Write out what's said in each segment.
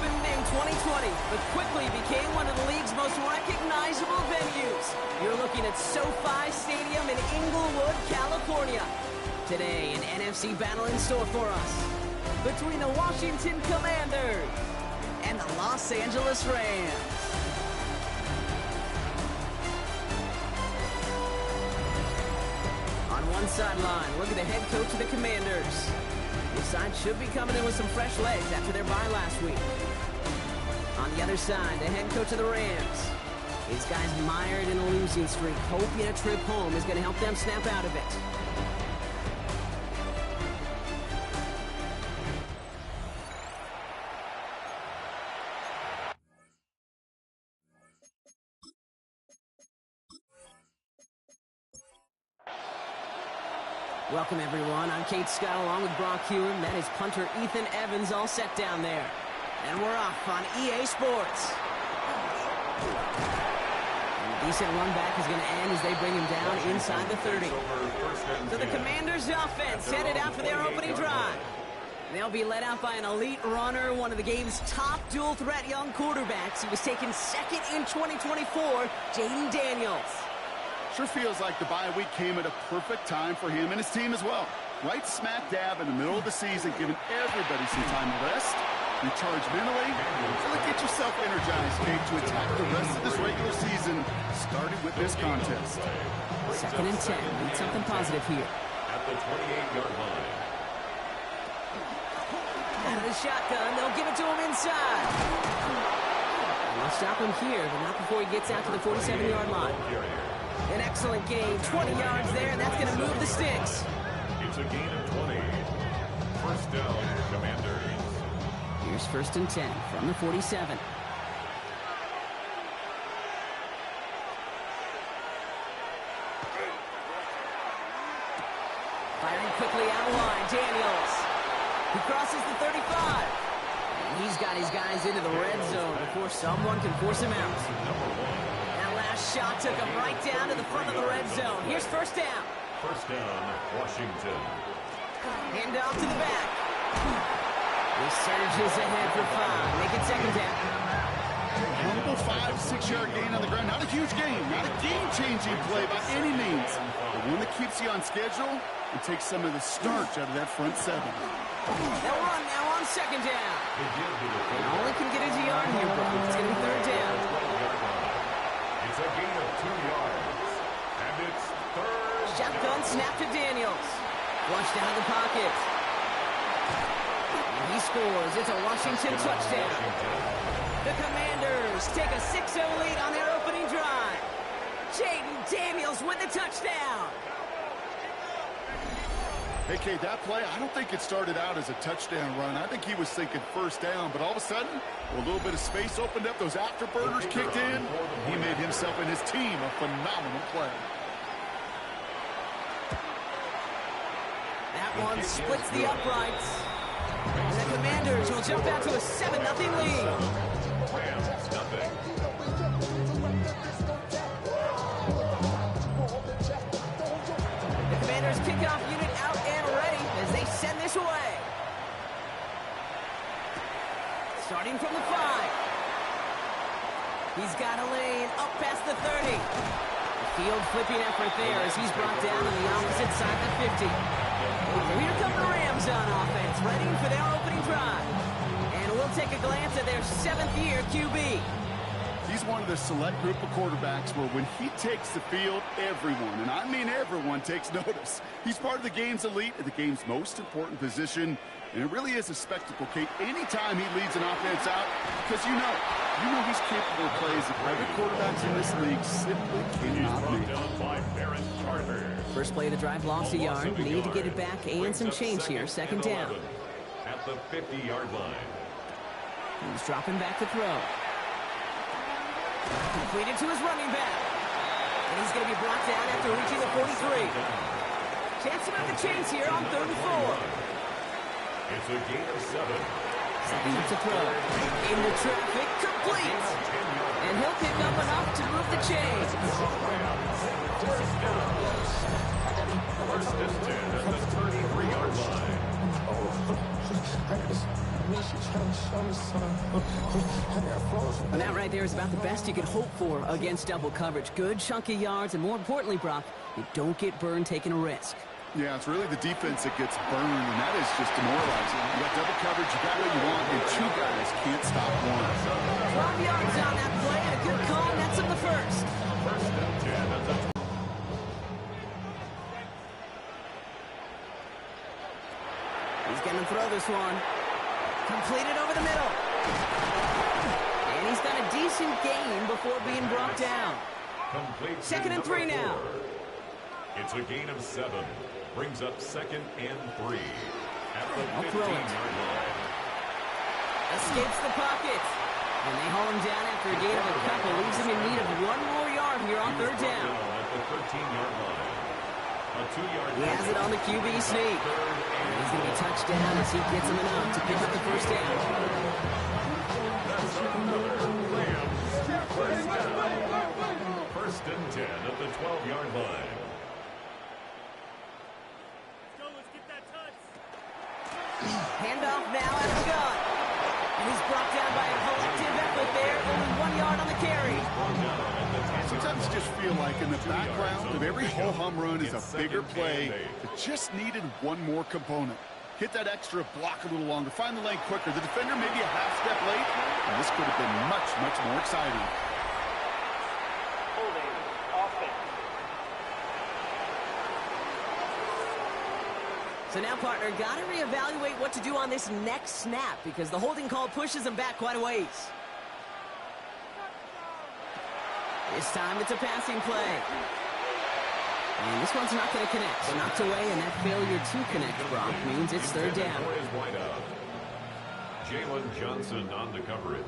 opened in 2020, but quickly became one of the league's most recognizable venues. You're looking at SoFi Stadium in Inglewood, California. Today, an NFC battle in store for us between the Washington Commanders and the Los Angeles Rams. On one sideline, look at the head coach of the Commanders. This side should be coming in with some fresh legs after their bye last week. On the other side, the head coach of the Rams. These guys mired in a losing streak, hoping a trip home is going to help them snap out of it. Welcome, everyone. I'm Kate Scott along with Brock Hewen. That is punter Ethan Evans all set down there. And we're off on EA Sports. And a decent run back is going to end as they bring him down inside the 30. So the Commanders' offense headed out for their opening drive. They'll be led out by an elite runner, one of the game's top dual-threat young quarterbacks. He was taken second in 2024, Jaden Daniels. Sure feels like the bye week came at a perfect time for him and his team as well. Right smack dab in the middle of the season, giving everybody some time to rest, recharge mentally, and get yourself energized, Kate, to attack the rest of this regular season, starting with this contest. Second and 10. Need something positive here. At the 28-yard line. Out of the shotgun, they'll give it to him inside. They'll stop him here, but not before he gets out to the 47-yard line. An excellent gain, 20 yards there, and that's going to move the sticks. It's a gain of 20. First down, Commanders. Here's first and 10 from the 47. Firing quickly out of line, Daniels. He crosses the 35. And he's got his guys into the red zone before someone can force him out. That last shot took him right down to the front of the red zone. Here's first down. First down, Washington. Hand off to the back. He surges ahead for 5. Make it second down. Humble 5-6-yard gain on the ground. Not a huge gain, not a game-changing play by any means, but one that keeps you on schedule and takes some of the starch out of that front seven. They'll run now on second down. And all he can get is a yard here, bro. It's going to be third down. It's a gain of 2 yards. And it's third. Shotgun snap to Daniels. Flushed out of the pocket. And he scores. It's a Washington touchdown. The Commanders take a 6-0 lead on their opening drive. Jaden Daniels with the touchdown. Hey, Kate, that play, I don't think it started out as a touchdown run. I think he was thinking first down, but all of a sudden, a little bit of space opened up, those afterburners kicked in. He made himself and his team a phenomenal play. That one splits the uprights. And the Commanders will jump out to a 7-0 lead. The Commanders kickoff unit out and ready as they send this away. Starting from the 5. He's got a lane up past the 30. Field flipping effort there as he's brought down on the opposite side of the 50. So here come the Rams on offense, ready for their opening drive. And we'll take a glance at their 7th-year QB. He's one of the select group of quarterbacks where when he takes the field, everyone, and I mean everyone, takes notice. He's part of the game's elite at the game's most important position, and it really is a spectacle, Kate, anytime he leads an offense out, because you know he's capable of plays that other quarterbacks in this league simply cannot make. First play of the drive, lost a yard. Need to get it back and some change here. Second down. At the 50-yard line. He's dropping back to throw. Completed to his running back. And he's going to be brought down after reaching the 43. Chance to make the chains here on 3rd and 4. It's a gain of 7. Second to throw. Into traffic, complete. And he'll pick up enough to move the chains. First and 10 at the 33-yard line. Well, that right there is about the best you could hope for against double coverage. Good chunky yards, and more importantly, Brock, you don't get burned taking a risk. Yeah, it's really the defense that gets burned, and that is just demoralizing. You got double coverage, you got what you want, and two guys can't stop one. 12 yards on that play, and a good call, and that's in the first. First and 10 at the He's going to throw this one. Completed over the middle. And he's got a decent gain before being brought down. complete. Second and 3 now. It's a gain of 7. Brings up second and 3 at the I'll throw it. 15-yard line. Escapes the pocket. And they haul him down after a gain of a couple. Leaves him in need of one more yard here on third down. At the 13-yard line. A 2-yard He has it on the QB sneak. And he's going to be touched down as he gets him enough to pick up the first down. That's another Rams first down. First and 10 at the 12-yard line. Handoff now out of the gun. And he's brought down by a collective effort there. Only 1 yard on the carry. Sometimes you just feel like in the background of every ho-hum run is a bigger play that just needed one more component. Hit that extra block a little longer. Find the lane quicker. The defender maybe a half step late. And this could have been much, much more exciting. So now, partner, got to reevaluate what to do on this next snap because the holding call pushes him back quite a ways. This time it's a passing play. And this one's not going to connect. So knocked away, and that failure to connect, Brock, means it's third down. Jalen Johnson on the coverage.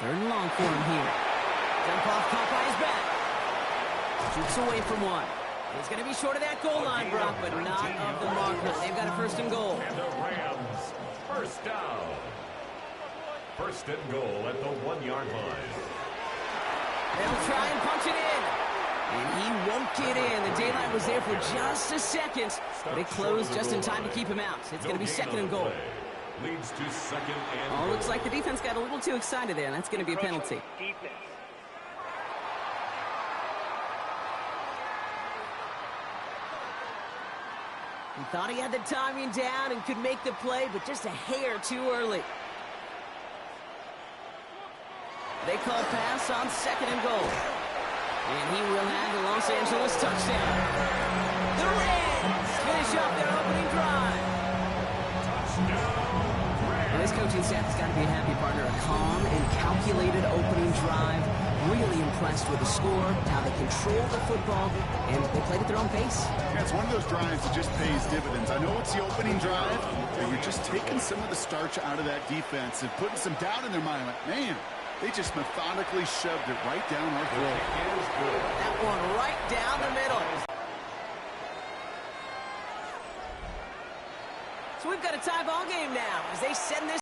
Third and long for him here. Jump off, caught by his back. Shoots away from one. He's going to be short of that goal line, Brock, but not of the marker. They've got a first and goal. And the Rams, first down. First and goal at the 1-yard line. They'll try and punch it in. And he won't get in. The daylight was there for just a second, but it closed just in time to keep him out. It's going to be second and goal. Leads to second and Oh, goal. looks like the defense got a little too excited there, and that's going to be a penalty. He thought he had the timing down and could make the play, but just a hair too early. They call pass on second and goal. And he will have the Los Angeles touchdown. The Rams finish off their opening drive. Well, this coaching staff has got to be a happy partner. A calm and calculated opening drive. Really impressed with the score, how they control the football, and they played at their own pace. Yeah, it's one of those drives that just pays dividends. I know it's the opening drive, but you're just taking some of the starch out of that defense and putting some doubt in their mind. Like, man, they just methodically shoved it right down our throat. That one right down the middle. So we've got a tie ball game now as they send this